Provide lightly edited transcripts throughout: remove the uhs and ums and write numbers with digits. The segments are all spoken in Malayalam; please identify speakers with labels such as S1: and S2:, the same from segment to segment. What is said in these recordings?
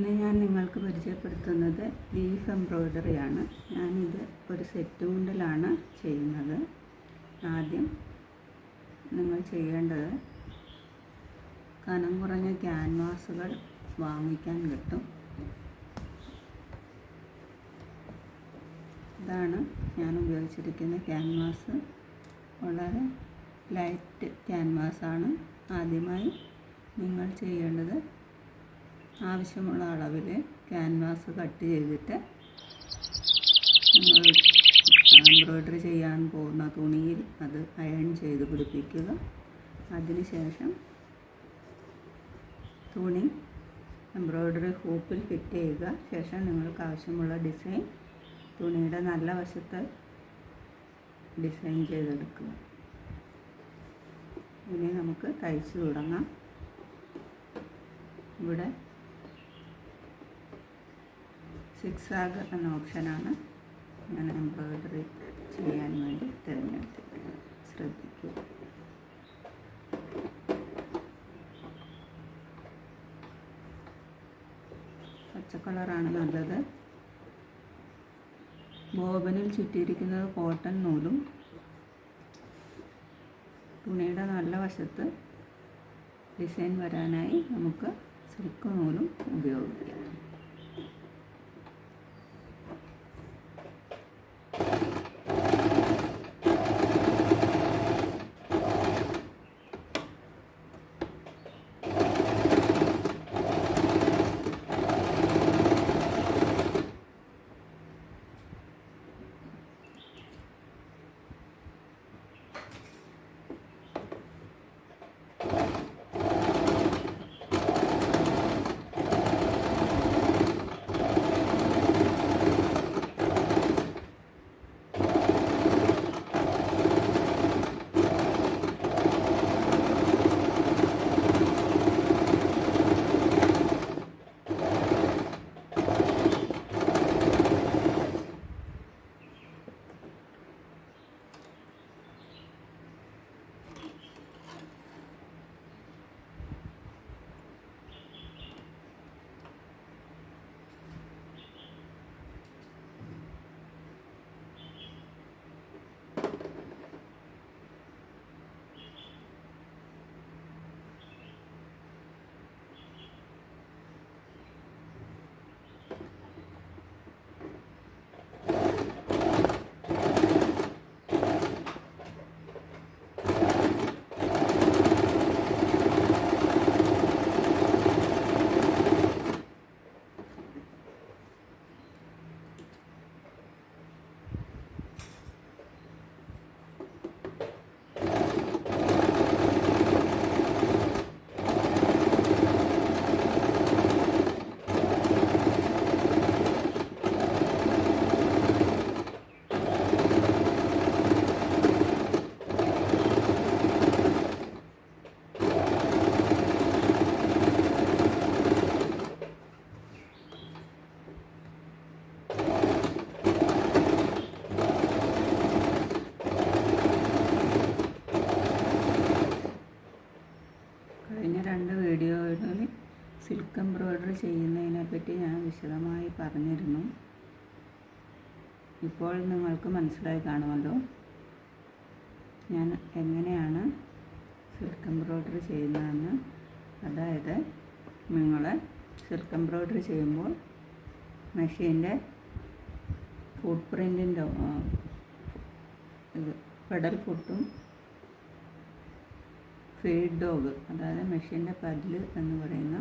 S1: ഇന്ന് ഞാൻ നിങ്ങൾക്ക് പരിചയപ്പെടുത്തുന്നത് ലീഫ് എംബ്രോയ്ഡറിയാണ്. ഞാനിത് ഒരു സെറ്റ് മുണ്ടിലാണ് ചെയ്യുന്നത്. ആദ്യം നിങ്ങൾ ചെയ്യേണ്ടത് കനം കുറഞ്ഞ ക്യാൻവാസുകൾ വാങ്ങിക്കാൻ കിട്ടും. ഇതാണ് ഞാൻ ഉപയോഗിച്ചിരിക്കുന്ന ക്യാൻവാസ്. വളരെ ലൈറ്റ് ക്യാൻവാസാണ്. ആദ്യമായി നിങ്ങൾ ചെയ്യേണ്ടത് ആവശ്യമുള്ള അളവിൽ ക്യാൻവാസ് കട്ട് ചെയ്തിട്ട് നിങ്ങൾ എംബ്രോയ്ഡറി ചെയ്യാൻ പോകുന്ന തുണിയിൽ അത് അയൺ ചെയ്ത് പിടിപ്പിക്കുക. അതിനുശേഷം തുണി എംബ്രോയ്ഡറി ഹൂപ്പിൽ ഫിറ്റ് ചെയ്യുക. ശേഷം നിങ്ങൾക്ക് ആവശ്യമുള്ള ഡിസൈൻ തുണിയുടെ നല്ല വശത്ത് ഡിസൈൻ ചെയ്തെടുക്കുക. ഇനി നമുക്ക് തയ്ച്ചു തുടങ്ങാം. ഇവിടെ സിക്സാഗ് എന്ന ഓപ്ഷനാണ് ഞാൻ എംബ്രോയ്ഡറി ചെയ്യാൻ വേണ്ടി തിരഞ്ഞെടുത്തിരിക്കുന്നത്. ശ്രദ്ധിക്കുക. പച്ച കളറാണ് നല്ലത്. ബോബനിൽ ചുറ്റിയിരിക്കുന്നത് കോട്ടൺ നൂലും തുണിയുടെ നല്ല വശത്ത് ഡിസൈൻ വരാനായി നമുക്ക് സിൽക്ക് നൂലും ഉപയോഗിക്കാം. കഴിഞ്ഞ 2 വീഡിയോകളിൽ സിൽക്ക് എംബ്രോയ്ഡറി ചെയ്യുന്നതിനെപ്പറ്റി ഞാൻ വിശദമായി പറഞ്ഞിരുന്നു. ഇപ്പോൾ നിങ്ങൾക്ക് മനസ്സിലായി കാണുമല്ലോ ഞാൻ എങ്ങനെയാണ് സിൽക്ക് എംബ്രോയ്ഡറി ചെയ്യുന്നതെന്ന്. അതായത് നിങ്ങൾ സിൽക്ക് എംബ്രോയ്ഡറി ചെയ്യുമ്പോൾ മെഷീൻ്റെ ഫുട് പ്രിൻറ്റിൻ്റെ പെഡൽ ഫുട്ടും ഫീഡ് ഡോഗ്, അതായത് മെഷീൻ്റെ പല്ല് എന്ന് പറയുന്ന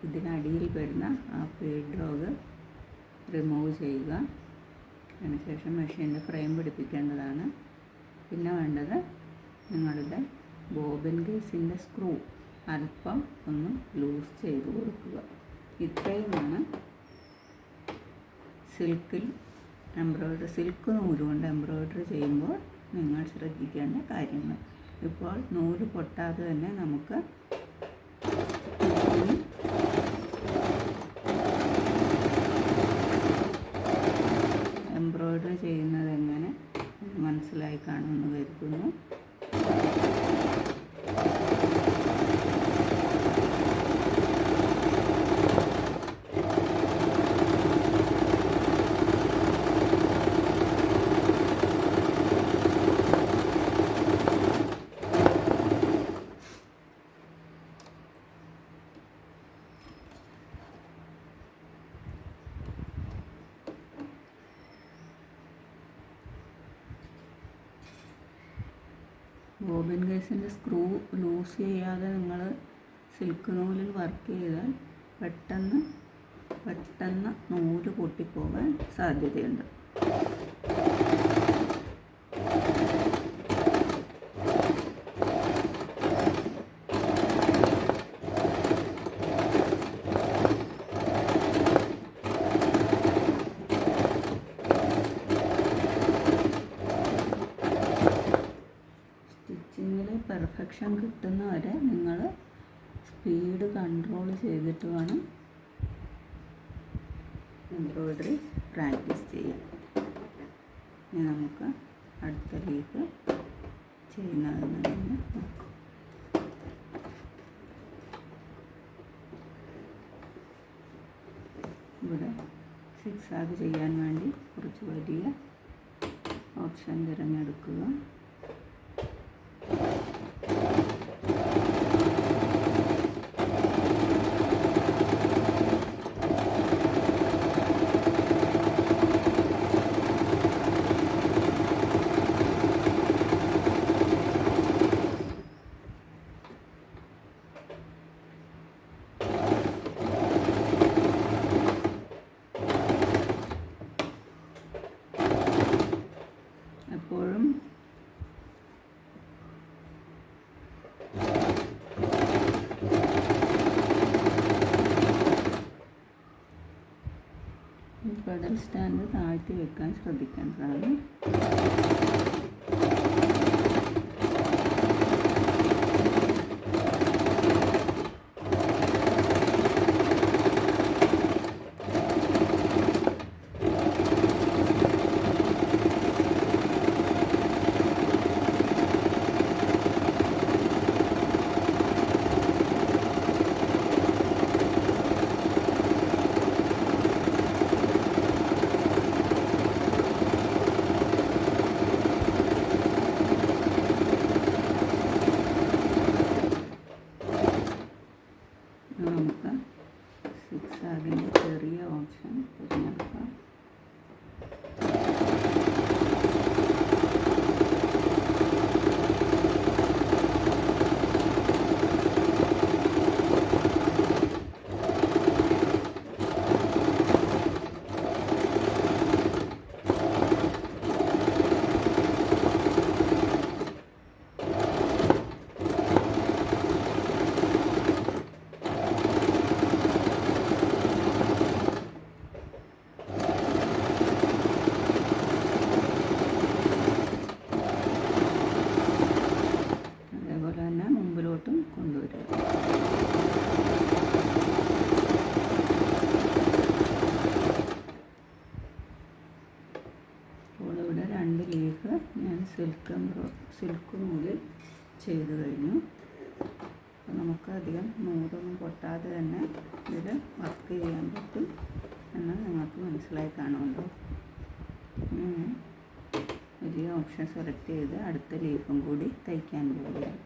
S1: ഇതിനടിയിൽ വരുന്ന ആ ഫീഡ് ഡോഗ് റിമൂവ് ചെയ്യുക. അതിനുശേഷം മെഷീൻ്റെ ഫ്രെയിം പിടിപ്പിക്കേണ്ടതാണ്. പിന്നെ വേണ്ടത് നിങ്ങളുടെ ബോബിൻ കേസിൻ്റെ സ്ക്രൂ അല്പം ഒന്ന് ലൂസ് ചെയ്ത് കൊടുക്കുക. ഇത്രയുമാണ് സിൽക്ക് നൂലുകൊണ്ട് എംബ്രോയ്ഡറി ചെയ്യുമ്പോൾ നിങ്ങൾ ശ്രദ്ധിക്കേണ്ട കാര്യങ്ങൾ. ഇപ്പോൾ നൂല് പൊട്ടാതെ തന്നെ നമുക്ക് എംബ്രോയ്ഡറി ചെയ്യുന്നത് എങ്ങനെ മനസ്സിലായി കാണുമെന്ന് കരുതുന്നു. ബോബിൻ കേസിൻ്റെ സ്ക്രൂ ലൂസ് ചെയ്യാതെ നിങ്ങൾ സിൽക്ക് നൂലിൽ വർക്ക് ചെയ്താൽ പെട്ടെന്ന് നൂല് പൊട്ടിപ്പോകാൻ സാധ്യതയുണ്ട്. സ്റ്റിച്ചിങ്ങിൽ പെർഫെക്ഷൻ കിട്ടുന്നവരെ നിങ്ങൾ സ്പീഡ് കൺട്രോൾ ചെയ്തിട്ട് വേണം എംബ്രോയ്ഡറി പ്രാക്ടീസ് ചെയ്യാൻ. ഇനി നമുക്ക് അടുത്ത ലീഫ് ചെയ്യുന്നതെന്ന് തന്നെ നോക്കാം. ഇവിടെ സിക്സാഗ് ചെയ്യാൻ വേണ്ടി കുറച്ച് വലിയ ഓപ്ഷൻ തിരഞ്ഞെടുക്കുക. എപ്പോഴും പെഡൽ സ്റ്റാൻഡ് താഴ്ത്തി വെക്കാൻ ശ്രദ്ധിക്കേണ്ടതാണ്. നമുക്ക് സിക്സാഗിൻ്റെ ചെറിയ ഓപ്ഷൻ തിരഞ്ഞെടുക്കാം. അതേപോലെ തന്നെ മുമ്പിലോട്ടും കൊണ്ടുവരിക. അപ്പോൾ ഇവിടെ 2 ലീഫ് ഞാൻ സിൽക്ക് നൂലിൽ ചെയ്ത് കഴിഞ്ഞു. അപ്പോൾ നമുക്ക് അധികം നൂലൊന്നും പൊട്ടാതെ തന്നെ ഇതിൽ വർക്ക് ചെയ്യാൻ പറ്റും എന്ന് നിങ്ങൾക്ക് മനസ്സിലായി കാണുമല്ലോ. വലിയ ഓപ്ഷൻ സെലക്ട് ചെയ്ത് അടുത്ത ലീഫും കൂടി തയ്ക്കാൻ പോവുകയാണ്.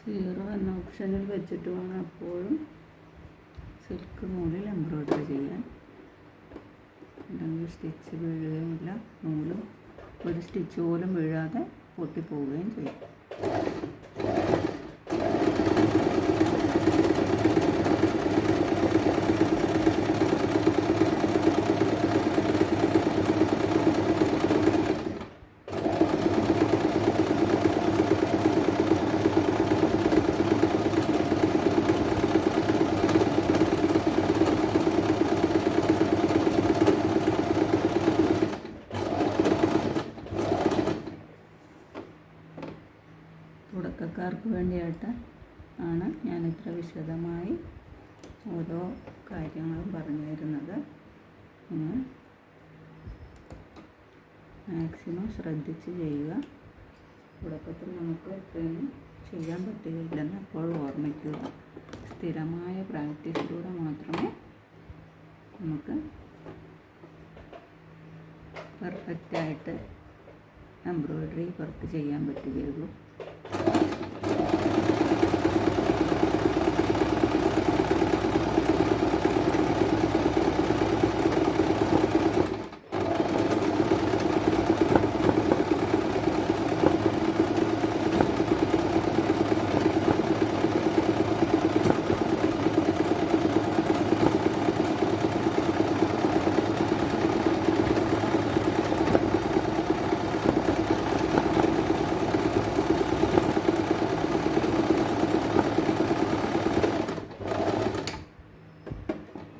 S1: സീറോ എന്ന ഓപ്ഷനിൽ വെച്ചിട്ട് വേണം എപ്പോഴും സിൽക്ക് നൂലിൽ എംബ്രോയ്ഡറി ചെയ്യാൻ. അല്ലെങ്കിൽ സ്റ്റിച്ച് വീഴുകയില്ല, നൂലും ഒരു സ്റ്റിച്ച് പോലും വീഴാതെ പൊട്ടിപ്പോവുകയും ചെയ്യും. തുടക്കക്കാർക്ക് വേണ്ടിയായിട്ട് ആണ് ഞാനിത്ര വിശദമായി ഓരോ കാര്യങ്ങളും പറഞ്ഞു തരുന്നത്. നിങ്ങൾ മാക്സിമം ശ്രദ്ധിച്ച് ചെയ്യുക. തുടക്കത്തിൽ നമുക്ക് ഇത്രയും ചെയ്യാൻ പറ്റുകയില്ലെന്ന് എപ്പോഴും ഓർമ്മിക്കുക. സ്ഥിരമായ പ്രാക്ടീസിലൂടെ മാത്രമേ നമുക്ക് പെർഫെക്റ്റായിട്ട് എംബ്രോയ്ഡറി വർക്ക് ചെയ്യാൻ പറ്റുകയുള്ളൂ.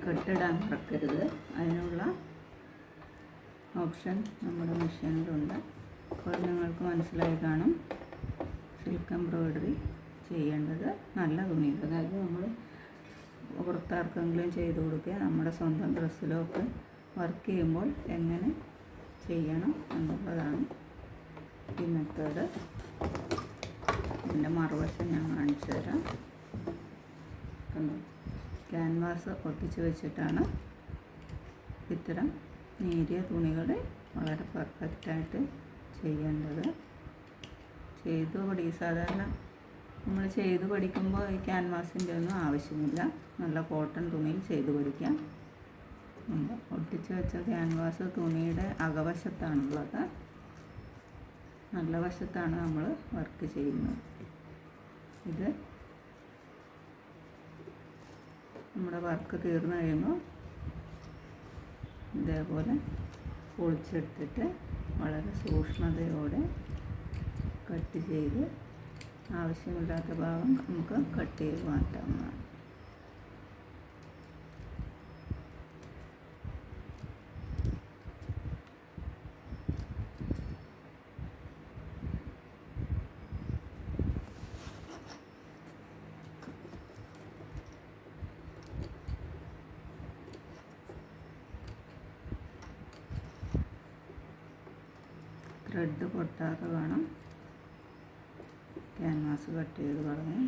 S1: കെട്ടിടാൻ മറക്കരുത്. അതിനുള്ള ഓപ്ഷൻ നമ്മുടെ മെഷീനിലുണ്ട്. അപ്പോൾ നിങ്ങൾക്ക് മനസ്സിലായി കാണും സിൽക്ക് എംബ്രോയ്ഡറി ചെയ്യേണ്ടത് നല്ല തുണിയിൽ, അതായത് നമ്മൾ പുറത്താർക്കെങ്കിലും ചെയ്ത് കൊടുക്കുക, നമ്മുടെ സ്വന്തം ഡ്രസ്സിലൊക്കെ വർക്ക് ചെയ്യുമ്പോൾ എങ്ങനെ ചെയ്യണം എന്നുള്ളതാണ് ഈ മെത്തേഡ്. ഇതിൻ്റെ മറുവശം ഞാൻ കാണിച്ചു തരാം. കണ്ടോ, ക്യാൻവാസ് ഒട്ടിച്ച് വെച്ചിട്ടാണ് ഇത്തരം നേരിയ തുണികൾ വളരെ പെർഫെക്റ്റായിട്ട് ചെയ്യേണ്ടത്. സാധാരണ നമ്മൾ ചെയ്ത് പഠിക്കുമ്പോൾ ഈ ക്യാൻവാസിൻ്റെ ഒന്നും ആവശ്യമില്ല. നല്ല കോട്ടൺ തുണിയിൽ ചെയ്ത് പഠിക്കാം. ഒട്ടിച്ച് വെച്ച ക്യാൻവാസ് തുണിയുടെ അകവശത്താണുള്ളത്. നല്ല വശത്താണ് നമ്മൾ വർക്ക് ചെയ്യുന്നത്. ഇത് നമ്മുടെ വർക്ക് തീർന്നു കഴിയുമ്പോൾ ഇതേപോലെ പൊളിച്ചെടുത്തിട്ട് വളരെ സൂക്ഷ്മതയോടെ കട്ട് ചെയ്ത് ആവശ്യമില്ലാത്ത ഭാഗം നമുക്ക് കട്ട് ചെയ്ത് മാറ്റാവുന്നതാണ്. ത്രെഡ് പൊട്ടാതെ വേണം ക്യാൻവാസ് കട്ട് ചെയ്ത് കളയാൻ.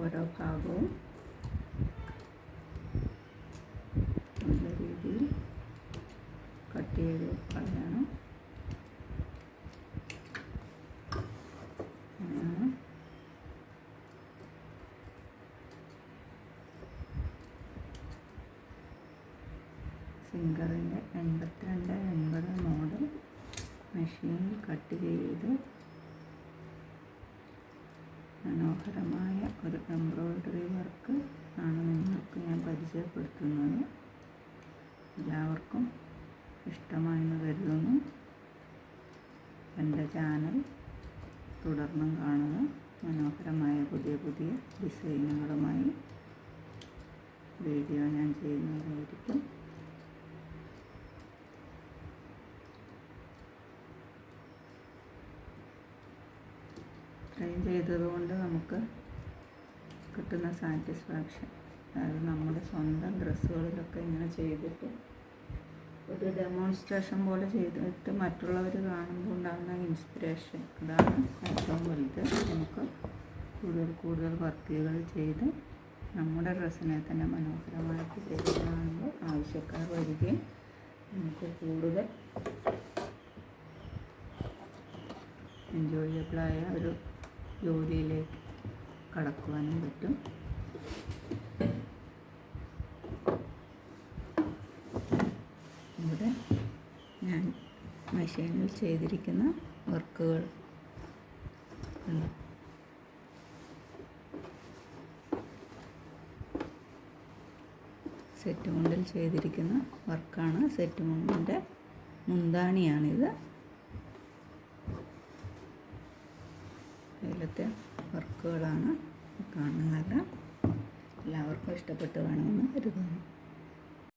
S1: ഓരോ ഭാഗവും നല്ല രീതിയിൽ കട്ട് ചെയ്ത് കളയണം. സിംഗറിൻ്റെ 8280 മോഡൽ മെഷീനിൽ കട്ട് ചെയ്ത് മനോഹരമായ ഒരു എംബ്രോയ്ഡറി വർക്ക് ആണ് നിങ്ങൾക്ക് ഞാൻ പരിചയപ്പെടുത്തുന്നത്. എല്ലാവർക്കും ഇഷ്ടമായെന്ന് കരുതുന്നു. എൻ്റെ ചാനൽ തുടർന്നും കാണുക. മനോഹരമായ പുതിയ പുതിയ ഡിസൈനുകളുമായി വീഡിയോ ഞാൻ ചെയ്യുന്നതായിരിക്കും. ഇത്രയും ചെയ്തതുകൊണ്ട് നമുക്ക് കിട്ടുന്ന സാറ്റിസ്ഫാക്ഷൻ, അതായത് നമ്മുടെ സ്വന്തം ഡ്രസ്സുകളിലൊക്കെ ഇങ്ങനെ ചെയ്തിട്ട് ഒരു ഡെമോൺസ്ട്രേഷൻ പോലെ ചെയ്തിട്ട് മറ്റുള്ളവർ കാണുമ്പോൾ ഉണ്ടാകുന്ന ഇൻസ്പിറേഷൻ, അതാണ് ഏറ്റവും വലുത്. നമുക്ക് കൂടുതൽ കൂടുതൽ വർക്കുകൾ ചെയ്ത് നമ്മുടെ ഡ്രസ്സിനെ തന്നെ മനോഹരമായിട്ട് ചെയ്ത് കാണുമ്പോൾ ആവശ്യക്കാർ വരികയും നമുക്ക് കൂടുതൽ എൻജോയബിളായ ഒരു ജോലിയിലേക്ക് കടക്കുവാനും പറ്റും. ഇവിടെ ഞാൻ മെഷീനിൽ ചെയ്തിരിക്കുന്ന വർക്കുകൾ സെറ്റ് മുണ്ടിൽ ചെയ്തിരിക്കുന്ന വർക്കാണ്. സെറ്റ് മുണ്ടിൻ്റെ മുന്താണിയാണിത്. പോലത്തെ വർക്കുകളാണ് കാണുന്നത്. എല്ലാവർക്കും ഇഷ്ടപ്പെട്ട് വേണമെന്ന് കരുതുന്നു.